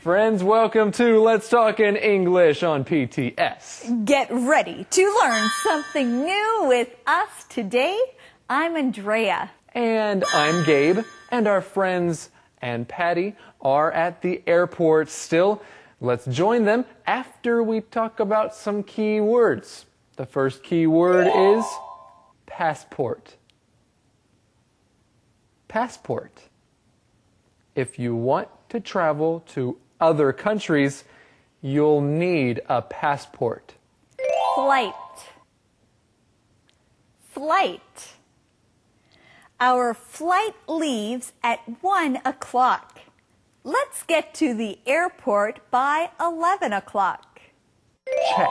Friends, welcome to Let's Talk in English on PTS. Get ready to learn something new with us today. I'm Andrea. And I'm Gabe. And our friends and Patty are at the airport still. Let's join them after we talk about some key words. The first key word is passport. Passport. If you want to travel to other countries, you'll need a passport. Flight. Flight. Our flight leaves at 1 o'clock. Let's get to the airport by 11 o'clock. Check.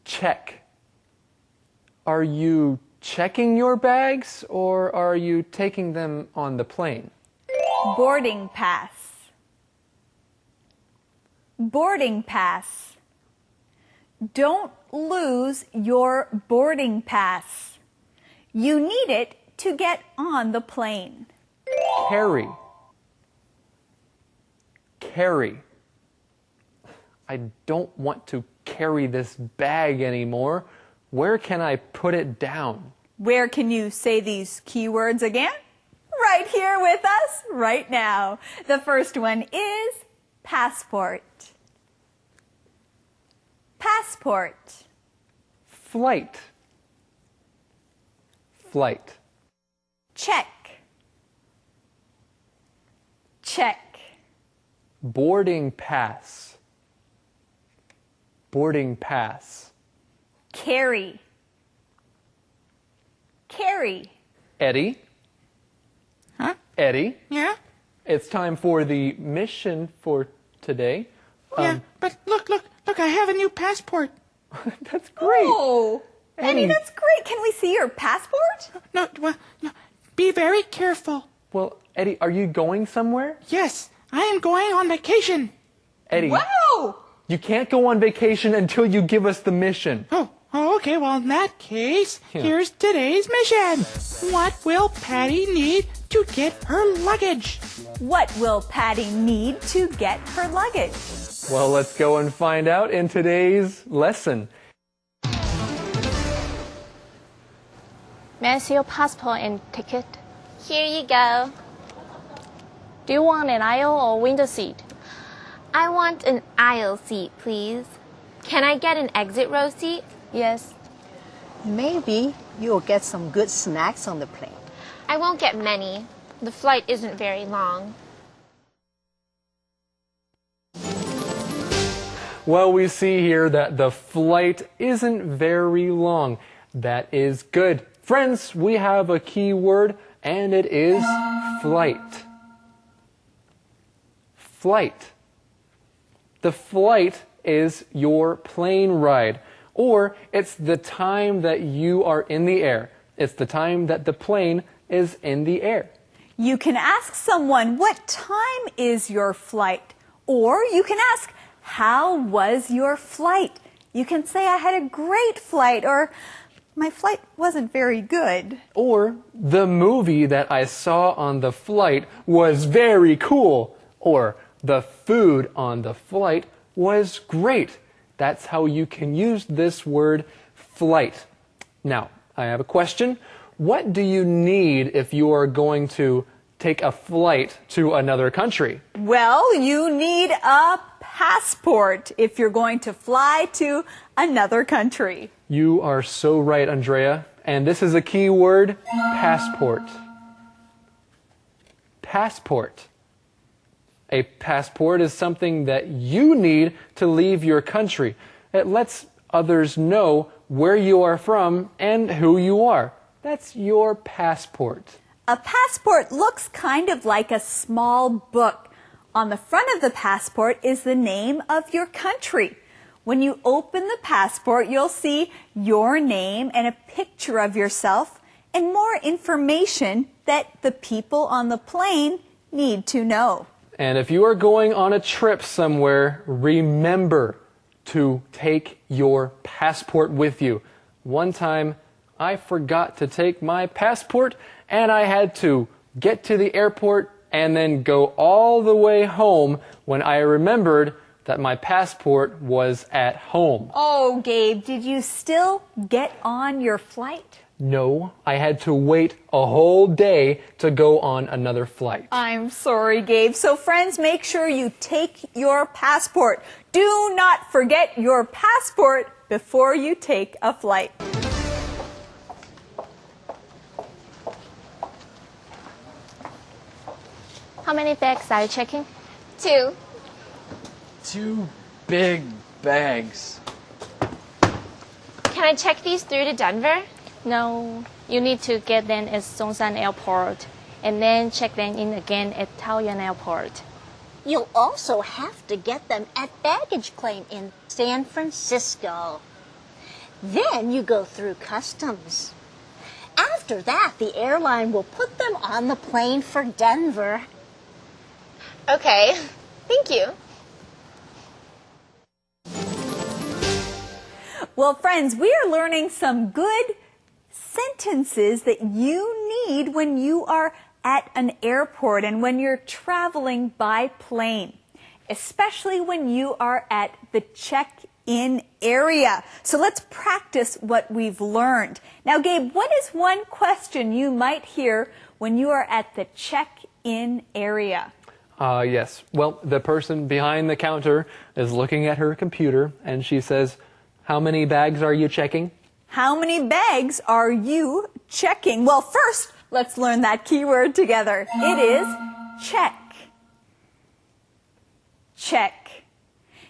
Check. Are you checking your bags or are you taking them on the plane? Boarding pass. Boarding pass. Don't lose your boarding pass. You need it to get on the plane. Carry. Carry. I don't want to carry this bag anymore. Where can I put it down? Where can you say these keywords again? Right here with us, right now. The first one is passport. Passport. Flight. Flight. Check. Check. Boarding pass. Boarding pass. Carry. Carry. Eddie? Huh? Eddie? Yeah? It's time for the mission for today. Yeah, but look, I have a new passport. That's great. Oh, Eddie, that's great. Can we see your passport? No, be very careful. Well, Eddie, are you going somewhere? Yes, I am going on vacation. Eddie, Wow! you can't go on vacation until you give us the mission. Oh, okay, well, in that case, here's today's mission. What will Patty need to get her luggage? What will Patty need to get her luggage? Well, let's go and find out in today's lesson. May I see your passport and ticket? Here you go. Do you want an aisle or window seat? I want an aisle seat, please. Can I get an exit row seat? Yes. Maybe you'll get some good snacks on the plane. I won't get many. The flight isn't very long. Well, we see here that the flight isn't very long. That is good. Friends, we have a key word, and it is flight. Flight. The flight is your plane ride, or it's the time that you are in the air. It's the time that the plane is in the air. You can ask someone, what time is your flight? Or you can ask, how was your flight? You can say, I had a great flight, or my flight wasn't very good. Or, the movie that I saw on the flight was very cool. Or, the food on the flight was great. That's how you can use this word flight. Now, I have a question. What do you need if you are going to take a flight to another country? Well, you need a passport if you're going to fly to another country. You are so right, Andrea. And this is a key word, passport. Passport. A passport is something that you need to leave your country. It lets others know where you are from and who you are. That's your passport. A passport looks kind of like a small book. On the front of the passport is the name of your country. When you open the passport, you'll see your name and a picture of yourself and more information that the people on the plane need to know. And if you are going on a trip somewhere, remember to take your passport with you. One time, I forgot to take my passport and I had to get to the airport and then go all the way home when I remembered that my passport was at home. Oh, Gabe, did you still get on your flight? No, I had to wait a whole day to go on another flight. I'm sorry, Gabe. So friends, make sure you take your passport. Do not forget your passport before you take a flight. How many bags are you checking? 2. 2 big bags. Can I check these through to Denver? No, you need to get them at Songsan Airport and then check them in again at Taoyuan Airport. You'll also have to get them at baggage claim in San Francisco. Then you go through customs. After that, the airline will put them on the plane for Denver. Okay, thank you. Well, friends, we are learning some good sentences that you need when you are at an airport and when you're traveling by plane, especially when you are at the check-in area. So let's practice what we've learned. Now, Gabe, what is one question you might hear when you are at the check-in area? Yes. Well, the person behind the counter is looking at her computer and she says, "How many bags are you checking?" How many bags are you checking? Well, first, let's learn that keyword together. It is check. Check.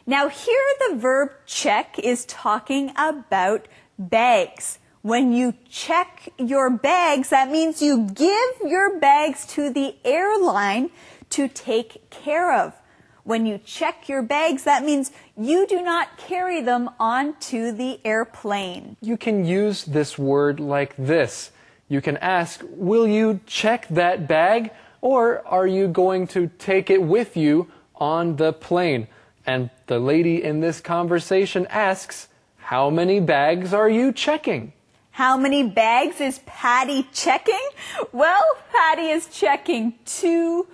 Now here the verb check is talking about bags. When you check your bags, that means you give your bags to the airline to take care of. When you check your bags, that means you do not carry them onto the airplane. You can use this word like this. You can ask, "Will you check that bag?" Or, "Are you going to take it with you on the plane?" And the lady in this conversation asks, "How many bags are you checking?" How many bags is Patty checking? Well, Patty is checking 2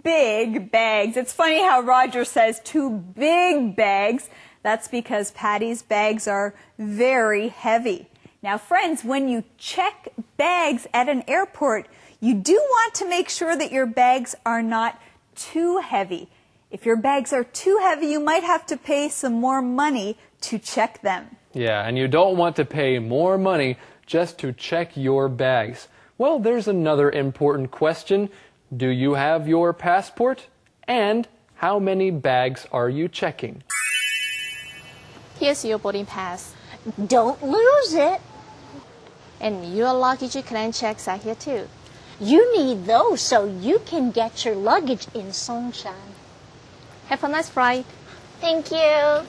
big bags. It's funny how Roger says 2 big bags. That's because Patty's bags are very heavy. Now, friends, when you check bags at an airport, you do want to make sure that your bags are not too heavy. If your bags are too heavy, you might have to pay some more money to check them. Yeah, and you don't want to pay more money just to check your bags. Well, there's another important question. Do you have your passport? And how many bags are you checking? Here's your boarding pass. Don't lose it. And your luggage claim checks are here too. You need those so you can get your luggage in Songshan. Have a nice flight. Thank you.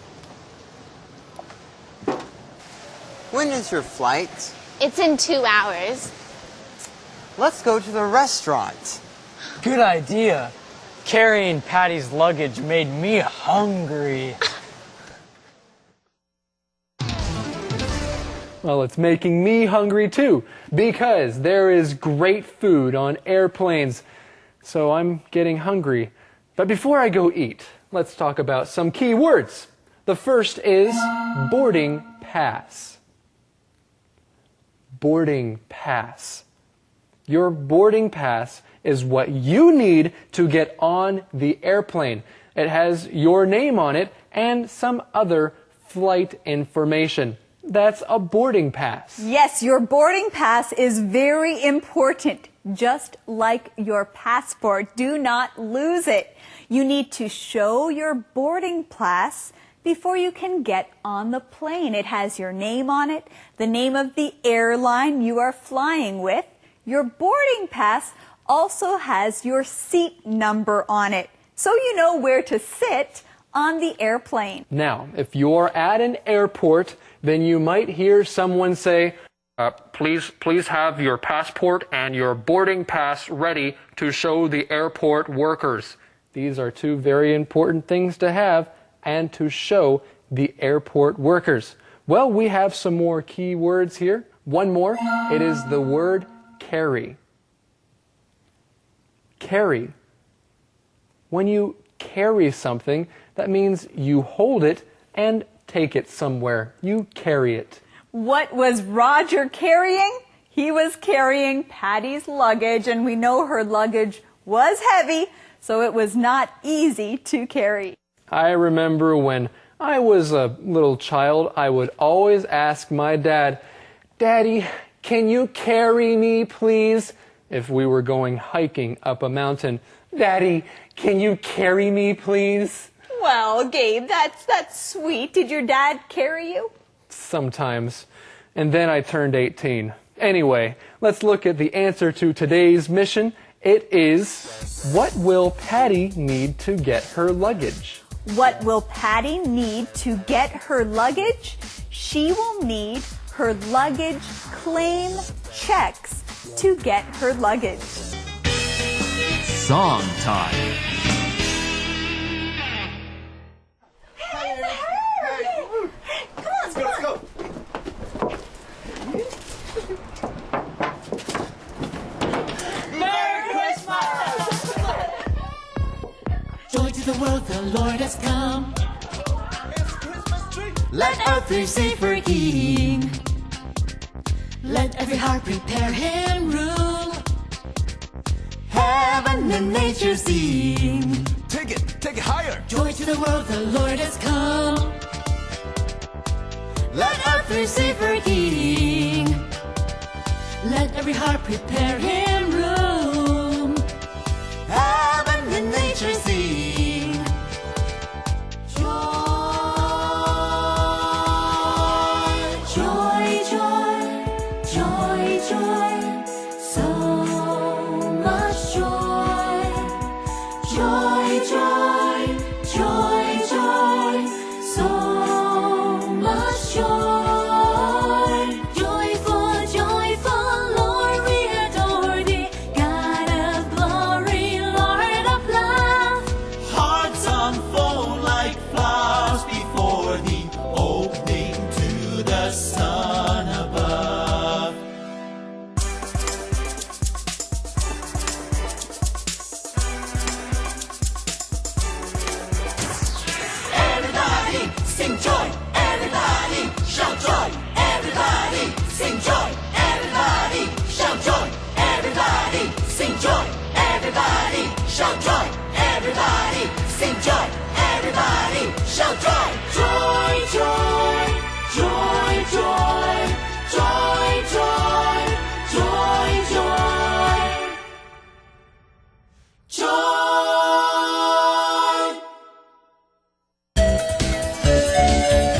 When is your flight? It's in 2 hours. Let's go to the restaurant. Good idea. Carrying Patty's luggage made me hungry. Well, it's making me hungry too, because there is great food on airplanes. So I'm getting hungry. But before I go eat, let's talk about some key words. The first is boarding pass. Boarding pass. Your boarding pass is what you need to get on the airplane. It has your name on it and some other flight information. That's a boarding pass. Yes, your boarding pass is very important, just like your passport. Do not lose it. You need to show your boarding pass before you can get on the plane. It has your name on it, the name of the airline you are flying with. Your boarding pass also has your seat number on it, so you know where to sit on the airplane. Now, if you're at an airport, then you might hear someone say, please have your passport and your boarding pass ready to show the airport workers. These are 2 very important things to have and to show the airport workers. Well, we have some more key words here. One more. It is the word carry. Carry. When you carry something, that means you hold it and take it somewhere. You carry it. What was Roger carrying? He was carrying Patty's luggage, and we know her luggage was heavy, so it was not easy to carry. I remember when I was a little child, I would always ask my dad, "Daddy, can you carry me, please?" If we were going hiking up a mountain. "Daddy, can you carry me, please?" Well, Gabe, that's sweet. Did your dad carry you? Sometimes. And then I turned 18. Anyway, let's look at the answer to today's mission. It is, what will Patty need to get her luggage? What will Patty need to get her luggage? She will need her luggage claim checks to get her luggage. Song time. Joy to the world, the Lord has come. Let earth receive her King. Let every heart prepare him room. Heaven and nature sing. Take it higher. Joy to the world, the Lord has come. Let earth receive her King. Let every heart prepare him room. Heaven and nature sing. Joy, joy, joy, joy, joy. So much joy. Joy, joy, joy, joy. So much joy. Joyful, joyful, Lord, we adore thee. God of glory, Lord of love. Hearts unfold like flowers before thee, opening to the sun above. Everybody sing joy. Everybody shout joy. Everybody sing joy. Everybody shout joy. Everybody sing joy. Everybody shout joy. Everybody sing joy. Everybody shout joy. Joy, joy, joy, joy, joy, joy, joy, joy, joy.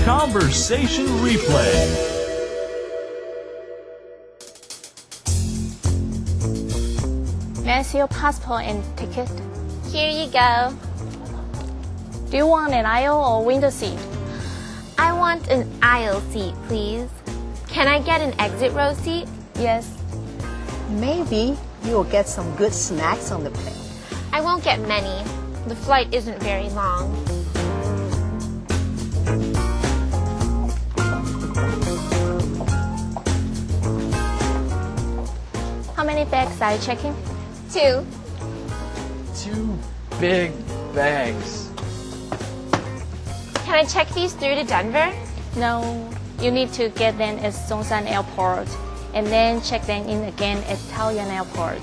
Conversation replay. May I see your passport and ticket? Here you go. Do you want an aisle or window seat? I want an aisle seat, please. Can I get an exit row seat? Yes. Maybe you'll get some good snacks on the plane. I won't get many. The flight isn't very long. How many bags are you checking? 2. 2 big bags. Can I check these through to Denver? No. You need to get them at Songsan Airport and then check them in again at Taoyuan Airport.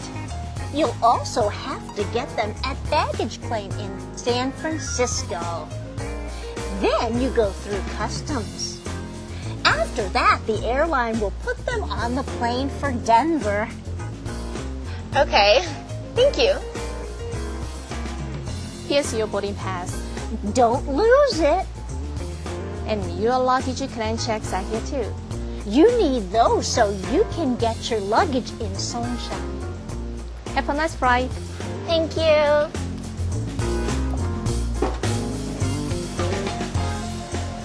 You'll also have to get them at baggage claim in San Francisco. Then you go through customs. After that, the airline will put them on the plane for Denver. Okay. Thank you. Here's your boarding pass. Don't lose it. And your luggage claim checks are here too. You need those so you can get your luggage in Songshan. Have a nice flight. Thank you.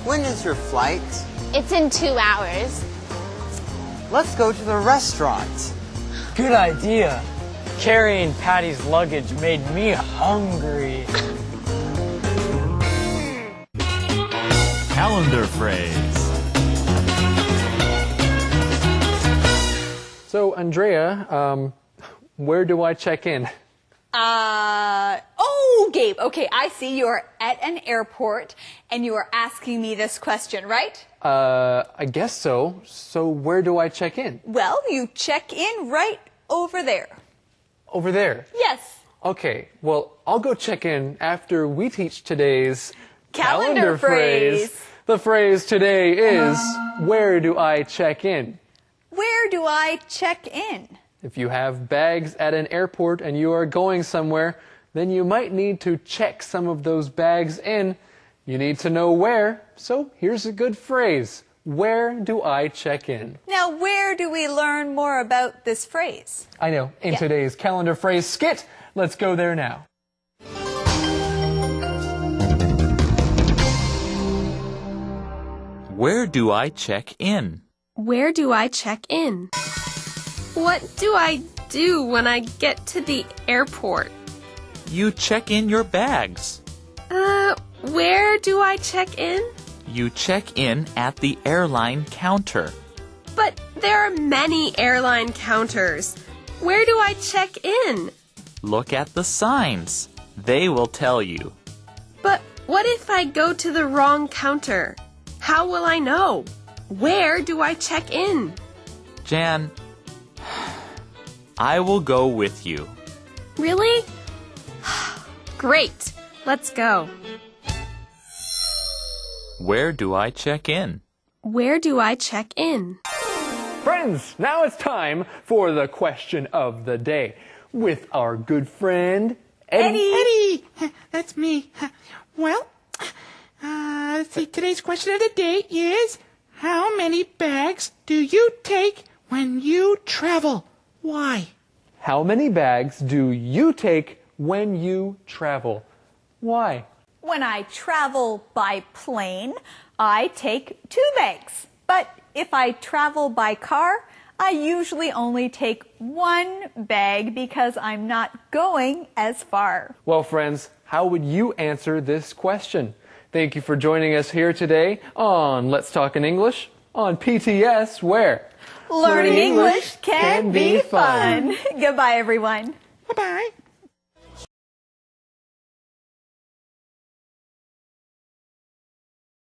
When is your flight? It's in 2 hours. Let's go to the restaurant. Good idea. Carrying Patty's luggage made me hungry. Calendar phrase. So, Andrea, where do I check in? Oh, Oh, Gabe, okay, I see you are at an airport and you are asking me this question, right? I guess so. So where do I check in? Well, you check in right over there. Over there. Yes. Okay, well, I'll go check in after we teach today's Calendar phrase. The phrase today is, where do I check in? Where do I check in? If you have bags at an airport and you are going somewhere, then you might need to check some of those bags in. You need to know where, so here's a good phrase. Where do I check in? Now, where do we learn more about this phrase? I know, in today's calendar phrase skit, let's go there now. Where do I check in? Where do I check in? What do I do when I get to the airport? You check in your bags. Where do I check in? You check in at the airline counter. But there are many airline counters. Where do I check in? Look at the signs. They will tell you. But what if I go to the wrong counter? How will I know? Where do I check in? Jan, I will go with you. Really? Great. Let's go. Where do I check in? Where do I check in? Friends, now it's time for the question of the day with our good friend, Eddie. Eddie, that's me. Well, let's see, today's question of the day is, how many bags do you take when you travel? Why? How many bags do you take when you travel? Why? When I travel by plane, I take 2 bags. But if I travel by car, I usually only take 1 bag because I'm not going as far. Well, friends, how would you answer this question? Thank you for joining us here today on Let's Talk in English on PTS, where Learning English can be fun. Goodbye, everyone. Bye-bye.